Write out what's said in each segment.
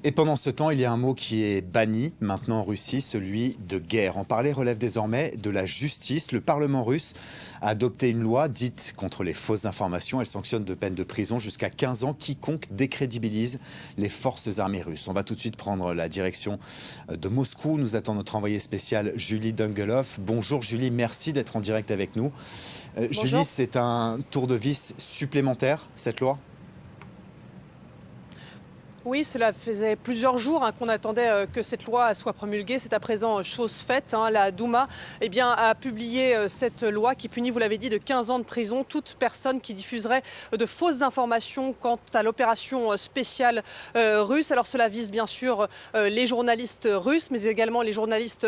Et pendant ce temps, il y a un mot qui est banni maintenant en Russie, celui de guerre. En parler relève désormais de la justice. Le Parlement russe a adopté une loi dite contre les fausses informations. Elle sanctionne de peine de prison jusqu'à 15 ans quiconque décrédibilise les forces armées russes. On va tout de suite prendre la direction de Moscou. Nous attend notre envoyée spéciale Julie Dungelhoff. Bonjour Julie, merci d'être en direct avec nous. Julie, c'est un tour de vis supplémentaire, cette loi ? Oui, cela faisait plusieurs jours qu'on attendait que cette loi soit promulguée. C'est à présent chose faite. La Douma a publié cette loi qui punit, vous l'avez dit, de 15 ans de prison toute personne qui diffuserait de fausses informations quant à l'opération spéciale russe. Alors cela vise bien sûr les journalistes russes, mais également les journalistes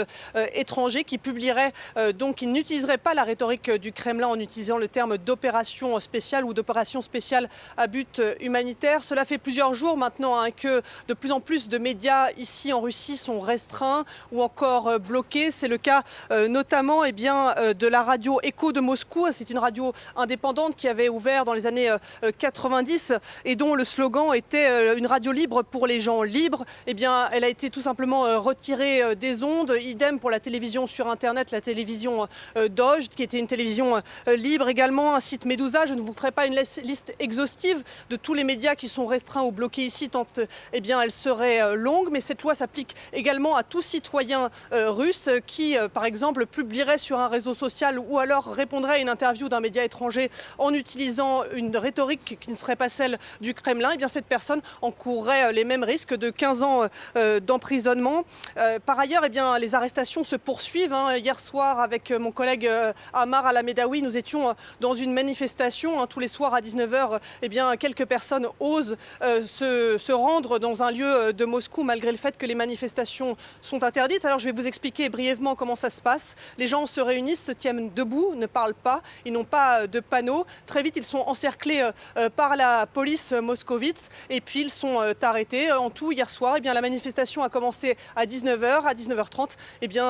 étrangers qui publieraient, donc qui n'utiliseraient pas la rhétorique du Kremlin en utilisant le terme d'opération spéciale ou d'opération spéciale à but humanitaire. Cela fait plusieurs jours maintenant que de plus en plus de médias ici en Russie sont restreints ou encore bloqués. C'est le cas notamment de la radio Echo de Moscou. C'est une radio indépendante qui avait ouvert dans les années 90 et dont le slogan était une radio libre pour les gens libres. Elle a été tout simplement retirée des ondes. Idem pour la télévision sur Internet, la télévision Dozhd, qui était une télévision libre également, un site Medusa. Je ne vous ferai pas une liste exhaustive de tous les médias qui sont restreints ou bloqués ici, tant elle serait longue, mais cette loi s'applique également à tout citoyen russe qui, par exemple, publierait sur un réseau social ou alors répondrait à une interview d'un média étranger en utilisant une rhétorique qui ne serait pas celle du Kremlin. Cette personne encourrait les mêmes risques de 15 ans d'emprisonnement. Par ailleurs, les arrestations se poursuivent. Hier soir, avec mon collègue Amar Alamedaoui, nous étions dans une manifestation. Tous les soirs à 19h, quelques personnes osent se rendre dans un lieu de Moscou malgré le fait que les manifestations sont interdites. Alors je vais vous expliquer brièvement comment ça se passe. Les gens se réunissent, se tiennent debout, ne parlent pas, ils n'ont pas de panneaux. Très vite, ils sont encerclés par la police moscovite et puis ils sont arrêtés. En tout, hier soir, la manifestation a commencé à 19h, à 19h30.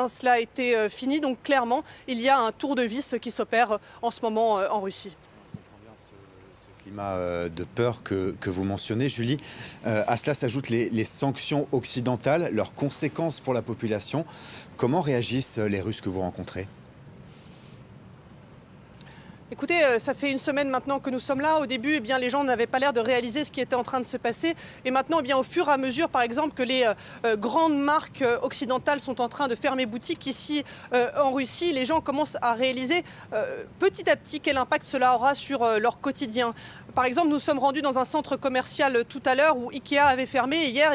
Cela a été fini. Donc clairement, il y a un tour de vis qui s'opère en ce moment en Russie. Climat de peur que vous mentionnez, Julie. À cela s'ajoutent les sanctions occidentales, leurs conséquences pour la population. Comment réagissent les Russes que vous rencontrez ? Écoutez, ça fait une semaine maintenant que nous sommes là. Au début, les gens n'avaient pas l'air de réaliser ce qui était en train de se passer. Et maintenant, au fur et à mesure, par exemple, que les grandes marques occidentales sont en train de fermer boutique ici en Russie, les gens commencent à réaliser petit à petit quel impact cela aura sur leur quotidien. Par exemple, nous sommes rendus dans un centre commercial tout à l'heure où Ikea avait fermé. Et hier,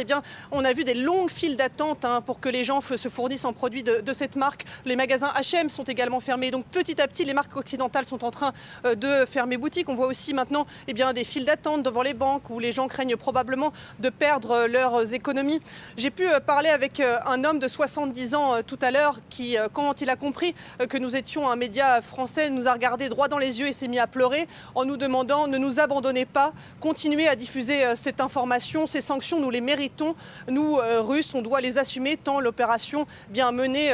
on a vu des longues files d'attente pour que les gens se fournissent en produits de cette marque. Les magasins H&M sont également fermés. Donc petit à petit, les marques occidentales sont en train de fermer boutique. On voit aussi maintenant des files d'attente devant les banques où les gens craignent probablement de perdre leurs économies. J'ai pu parler avec un homme de 70 ans tout à l'heure qui, quand il a compris que nous étions un média français, nous a regardé droit dans les yeux et s'est mis à pleurer en nous demandant: ne nous abandonnez pas, continuez à diffuser cette information, ces sanctions, nous les méritons. Nous, Russes, on doit les assumer tant l'opération menée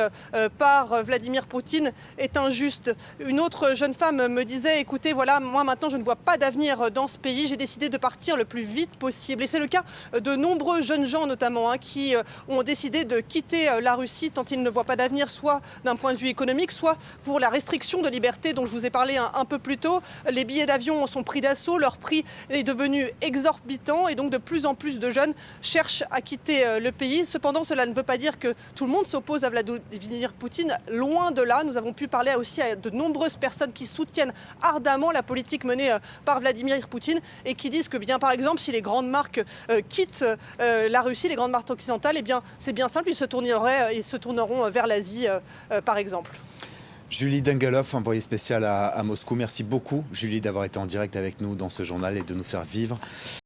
par Vladimir Poutine est injuste. Une autre jeune femme me disait: écoutez, voilà, moi maintenant je ne vois pas d'avenir dans ce pays, j'ai décidé de partir le plus vite possible. Et c'est le cas de nombreux jeunes gens notamment qui ont décidé de quitter la Russie tant ils ne voient pas d'avenir, soit d'un point de vue économique, soit pour la restriction de liberté dont je vous ai parlé un peu plus tôt. Les billets d'avion sont pris d'assaut, leur prix est devenu exorbitant et donc de plus en plus de jeunes cherchent à quitter le pays. Cependant, cela ne veut pas dire que tout le monde s'oppose à Vladimir Poutine. Loin de là, nous avons pu parler aussi à de nombreuses personnes qui soutiennent ardemment la politique menée par Vladimir Poutine et qui disent que par exemple, si les grandes marques quittent la Russie, les grandes marques occidentales, c'est bien simple, ils se tourneront vers l'Asie par exemple. Julie Dungelhoff, envoyée spéciale à Moscou. Merci beaucoup, Julie, d'avoir été en direct avec nous dans ce journal et de nous faire vivre